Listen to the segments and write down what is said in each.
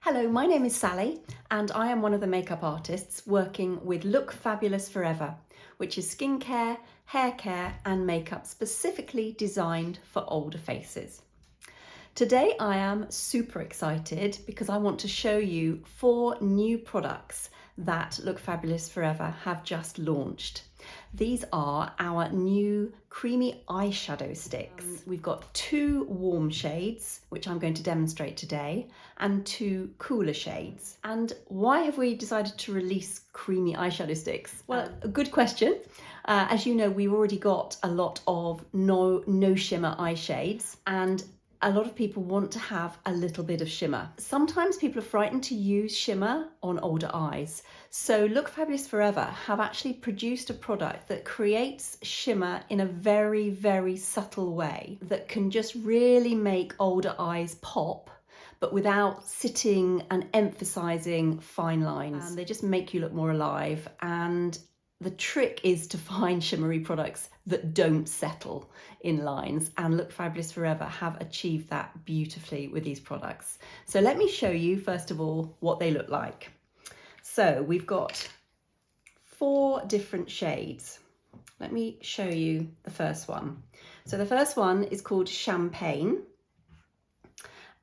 Hello, my name is Sally and I am one of the makeup artists working with Look Fabulous Forever, which is skincare, hair care and makeup specifically designed for older faces. Today I am super excited because I want to show you 4 new products that Look Fabulous Forever have just launched. These are our new Creamy Eyeshadow Sticks. We've got 2 warm shades, which I'm going to demonstrate today, and 2 cooler shades. And why have we decided to release Creamy Eyeshadow Sticks? Well, a good question. As you know, we've already got a lot of no shimmer eye shades, and a lot of people want to have a little bit of shimmer. Sometimes people are frightened to use shimmer on older eyes. So Look Fabulous Forever have actually produced a product that creates shimmer in a very, very subtle way that can just really make older eyes pop, but without sitting and emphasizing fine lines. And they just make you look more alive. And the trick is to find shimmery products that don't settle in lines, and Look Fabulous Forever have achieved that beautifully with these products. So let me show you first of all what they look like. So we've got 4 different shades. Let me show you the first one. So the first one is called Champagne,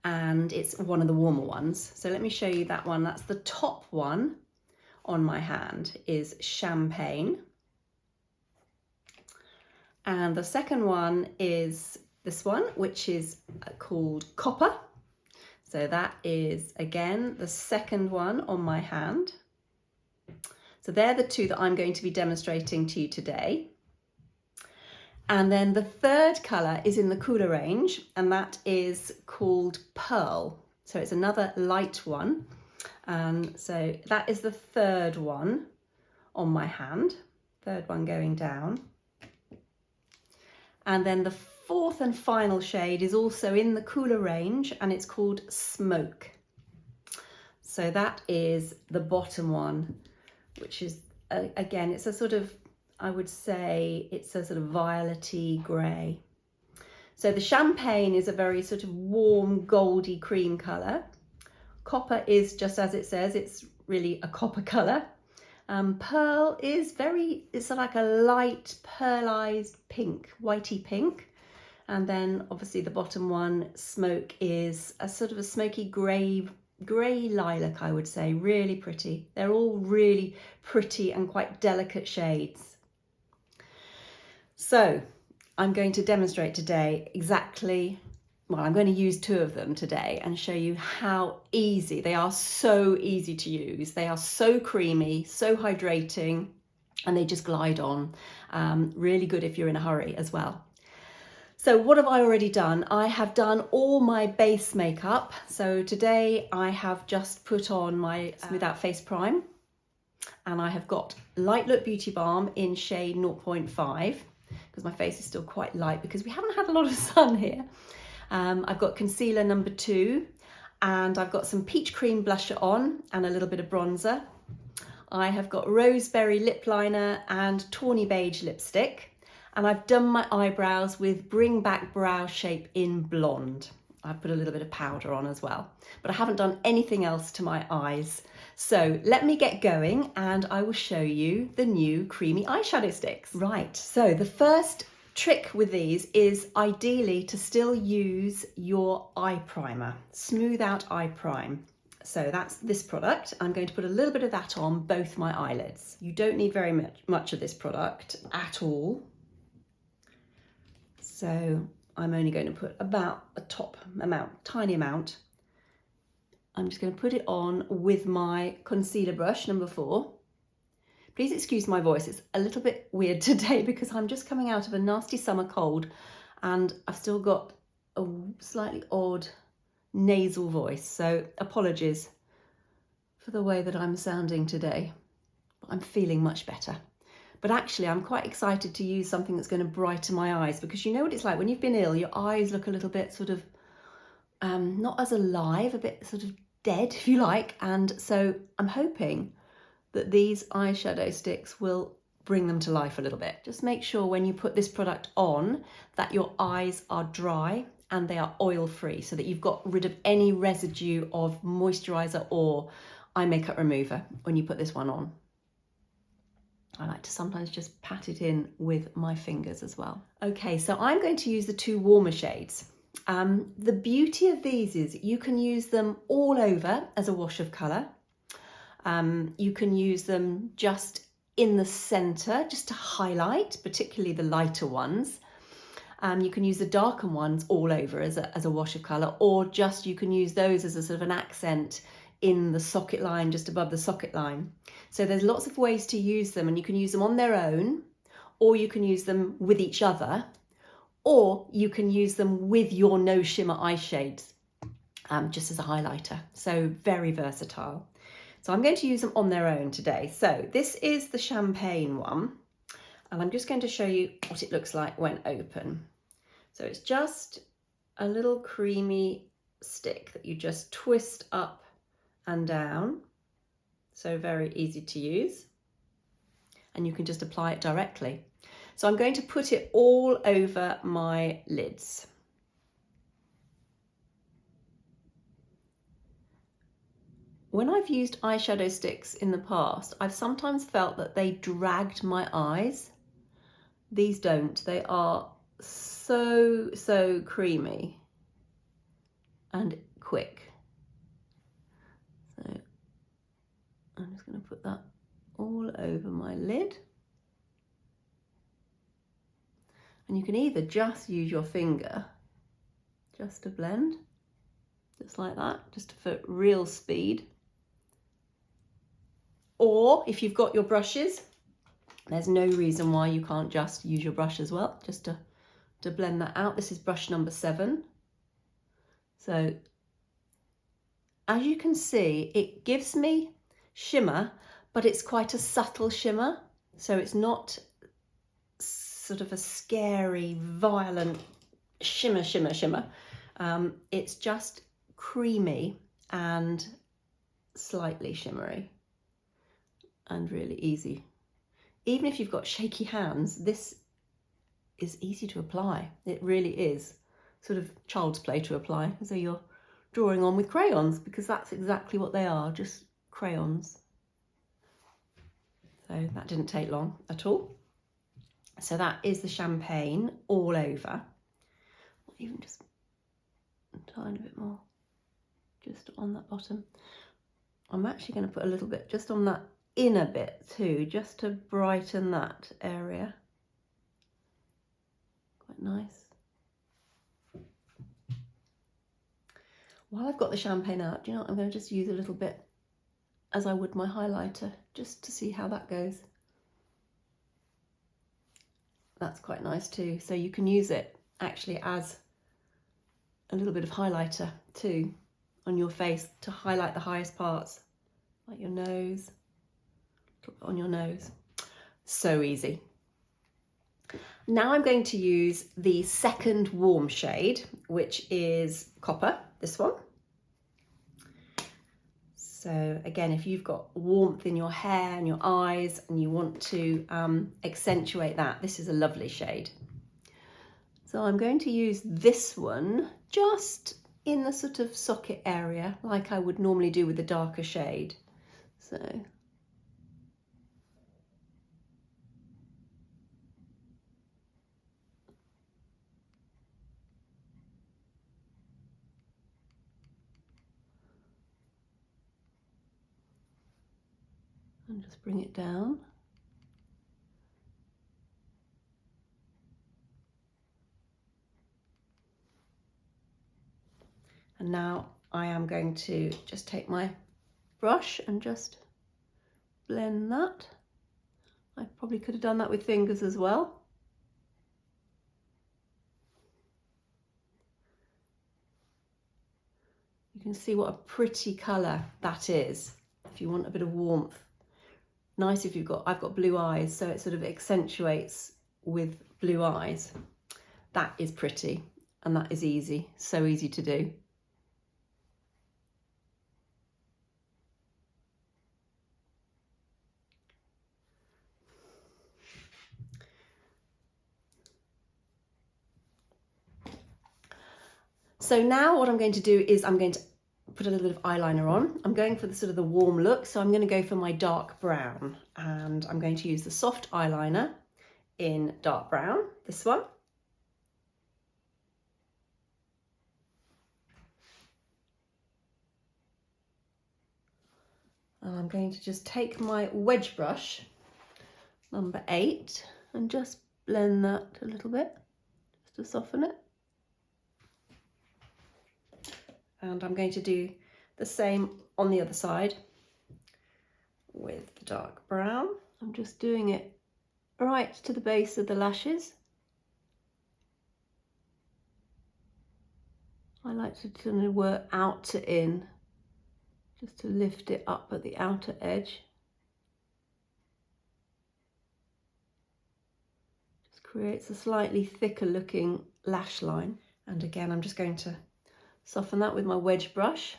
and it's one of the warmer ones. So let me show you that one. That's the top one on my hand, is Champagne. And the second one is this one, which is called Copper. So that is, again, the second one on my hand. So they're the 2 that I'm going to be demonstrating to you today. And then the third colour is in the cooler range, and that is called Pearl. So it's another light one. So that is the third one on my hand, third one going down. And then the fourth and final shade is also in the cooler range, and it's called Smoke. So that is the bottom one, which is, again, it's a sort of, I would say, it's a sort of violety grey. So the Champagne is a very sort of warm, goldy cream colour. Copper is just as it says, it's really a copper colour. Pearl is it's like a light pearlized pink, whitey pink. And then obviously the bottom one, Smoke, is a sort of a smoky grey lilac, I would say, really pretty. They're all really pretty and quite delicate shades. So I'm going to demonstrate today I'm going to use 2 of them today and show you how easy they are. So easy to use. They are so creamy, so hydrating, and they just glide on. Really good if you're in a hurry as well. So what have I already done? I have done all my base makeup. So today I have just put on my Smooth Out Face Prime, and I have got Light Look Beauty Balm in shade 0.5 because my face is still quite light because we haven't had a lot of sun here. I've got concealer number 2, and I've got some peach cream blusher on and a little bit of bronzer. I have got roseberry lip liner and tawny beige lipstick, and I've done my eyebrows with Bring Back Brow Shape in Blonde. I've put a little bit of powder on as well, but I haven't done anything else to my eyes. So let me get going and I will show you the new Creamy Eyeshadow Sticks. Right, so the first trick with these is ideally to still use your eye primer, Smooth Out Eye Prime. So that's this product. I'm going to put a little bit of that on both my eyelids. You don't need very much of this product at all. So I'm only going to put about a top amount, tiny amount. I'm just going to put it on with my concealer brush number 4. Please excuse my voice, it's a little bit weird today because I'm just coming out of a nasty summer cold and I've still got a slightly odd nasal voice, so apologies for the way that I'm sounding today. I'm feeling much better. But actually I'm quite excited to use something that's going to brighten my eyes, because you know what it's like when you've been ill, your eyes look a little bit sort of not as alive, a bit sort of dead if you like, and so I'm hoping that these eyeshadow sticks will bring them to life a little bit. Just make sure when you put this product on that your eyes are dry and they are oil free, so that you've got rid of any residue of moisturiser or eye makeup remover when you put this one on. I like to sometimes just pat it in with my fingers as well. Okay, so I'm going to use the two warmer shades. The beauty of these is you can use them all over as a wash of colour. You can use them just in the centre, just to highlight, particularly the lighter ones. You can use the darker ones all over as a wash of colour, or just you can use those as a sort of an accent in the socket line, just above the socket line. So there's lots of ways to use them, and you can use them on their own, or you can use them with each other, or you can use them with your no shimmer eye shades, just as a highlighter. So very versatile. So I'm going to use them on their own today. So this is the champagne one, and I'm just going to show you what it looks like when open. So it's just a little creamy stick that you just twist up and down. So very easy to use, and you can just apply it directly. So I'm going to put it all over my lids. When I've used eyeshadow sticks in the past, I've sometimes felt that they dragged my eyes. These don't. They are so creamy and quick. So I'm just going to put that all over my lid. And you can either just use your finger just to blend, just like that, just for real speed. Or if you've got your brushes, there's no reason why you can't just use your brush as well, just to blend that out. This is brush number 7. So as you can see, it gives me shimmer, but it's quite a subtle shimmer. So it's not sort of a scary, violent shimmer. It's just creamy and slightly shimmery and really easy. Even if you've got shaky hands, this is easy to apply. It really is sort of child's play to apply, as though you're drawing on with crayons, because that's exactly what they are, just crayons. So that didn't take long at all. So that is the champagne all over. Even just a tiny bit more, just on that bottom. I'm actually going to put a little bit just on that inner bit too, just to brighten that area. Quite nice. While I've got the champagne out, do you know what? I'm going to just use a little bit as I would my highlighter, just to see how that goes. That's quite nice too. So you can use it actually as a little bit of highlighter too on your face to highlight the highest parts, like your nose, on your nose. So easy. Now I'm going to use the second warm shade, which is Copper, this one. So again, if you've got warmth in your hair and your eyes and you want to accentuate that, this is a lovely shade. So I'm going to use this one just in the sort of socket area, like I would normally do with the darker shade. So and just bring it down. And now I am going to just take my brush and just blend that. I probably could have done that with fingers as well. You can see what a pretty colour that is if you want a bit of warmth. Nice if I've got blue eyes, so it sort of accentuates with blue eyes. That is pretty, and that is easy, so easy to do. So now what I'm going to do is I'm going to put a little bit of eyeliner on. I'm going for the sort of the warm look, so I'm going to go for my dark brown, and I'm going to use the soft eyeliner in dark brown, this one. And I'm going to just take my wedge brush, number 8, and just blend that a little bit, just to soften it. And I'm going to do the same on the other side with the dark brown. I'm just doing it right to the base of the lashes. I like to kind of work out to in, just to lift it up at the outer edge. Just creates a slightly thicker looking lash line. And again, I'm just going to soften that with my wedge brush.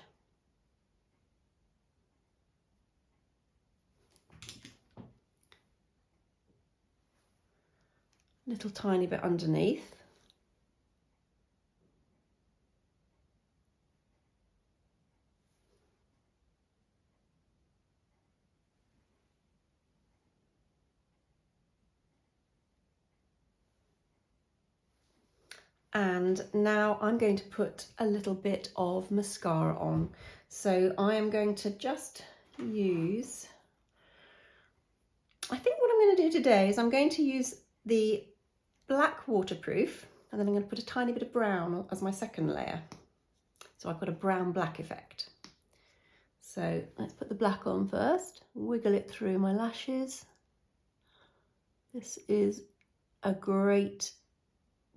Little tiny bit underneath. And now I'm going to put a little bit of mascara on. So I am going to just use, I think what I'm going to do today is I'm going to use the black waterproof, and then I'm going to put a tiny bit of brown as my second layer. So I've got a brown black effect. So let's put the black on first, wiggle it through my lashes. This is a great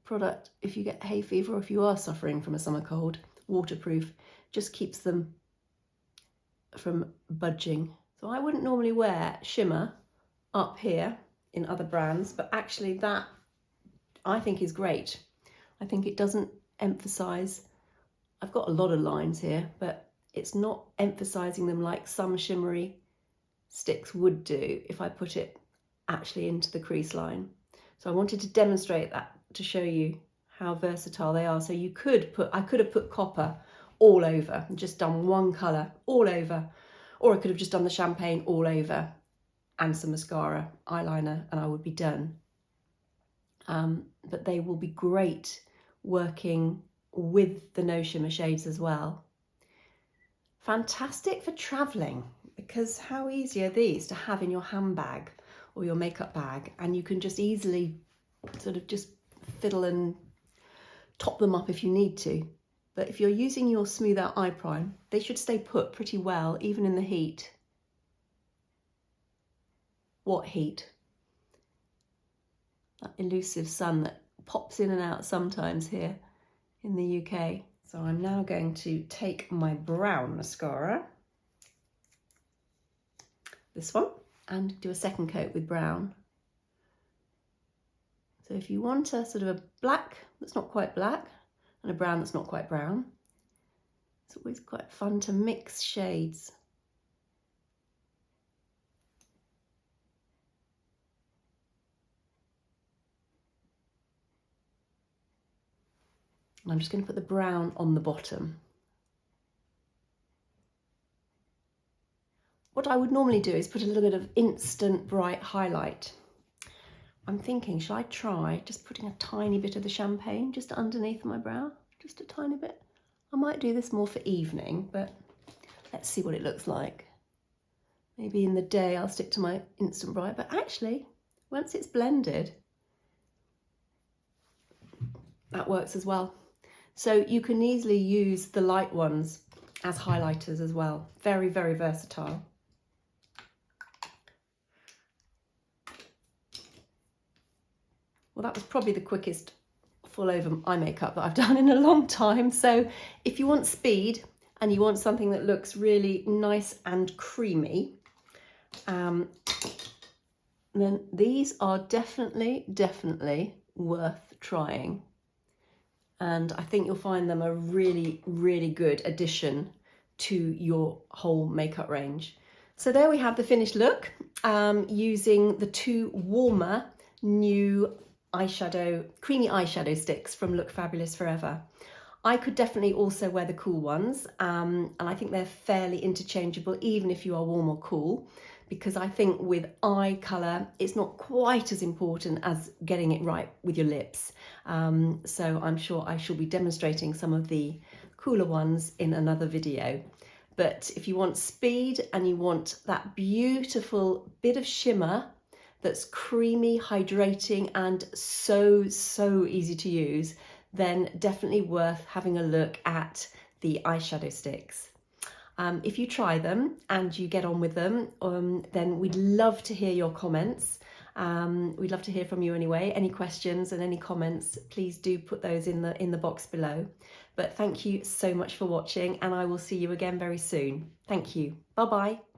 product if you get hay fever or if you are suffering from a summer cold. Waterproof just keeps them from budging. So I wouldn't normally wear shimmer up here in other brands, but actually that I think is great. I think it doesn't emphasize, I've got a lot of lines here, but it's not emphasizing them like some shimmery sticks would do if I put it actually into the crease line. So I wanted to demonstrate that to show you how versatile they are. So you could put, I could have put copper all over and just done one colour all over, or I could have just done the champagne all over and some mascara, eyeliner, and I would be done. But they will be great working with the no shimmer shades as well. Fantastic for travelling, because how easy are these to have in your handbag or your makeup bag, and you can just easily sort of just fiddle and top them up if you need to. But if you're using your Smooth Out Eye Prime, they should stay put pretty well, even in the heat. What heat? That elusive sun that pops in and out sometimes here in the UK. So I'm now going to take my brown mascara, this one, and do a second coat with brown. So if you want a sort of a black that's not quite black and a brown that's not quite brown, it's always quite fun to mix shades. And I'm just going to put the brown on the bottom. What I would normally do is put a little bit of instant bright highlight. I'm thinking, shall I try just putting a tiny bit of the champagne just underneath my brow? Just a tiny bit. I might do this more for evening, but let's see what it looks like. Maybe in the day I'll stick to my instant bright, but actually, once it's blended, that works as well. So you can easily use the light ones as highlighters as well. Very, very versatile. Well, that was probably the quickest full over eye makeup that I've done in a long time. So if you want speed and you want something that looks really nice and creamy, then these are definitely worth trying. And I think you'll find them a really, really good addition to your whole makeup range. So there we have the finished look, using the two warmer new creamy eyeshadow sticks from Look Fabulous Forever. I could definitely also wear the cool ones, and I think they're fairly interchangeable even if you are warm or cool, because I think with eye colour it's not quite as important as getting it right with your lips. So I'm sure I shall be demonstrating some of the cooler ones in another video. But if you want speed and you want that beautiful bit of shimmer that's creamy, hydrating, and so easy to use, then definitely worth having a look at the eyeshadow sticks. If you try them and you get on with them, then we'd love to hear your comments. We'd love to hear from you anyway. Any questions and any comments, please do put those in the box below. But thank you so much for watching, and I will see you again very soon. Thank you. Bye bye.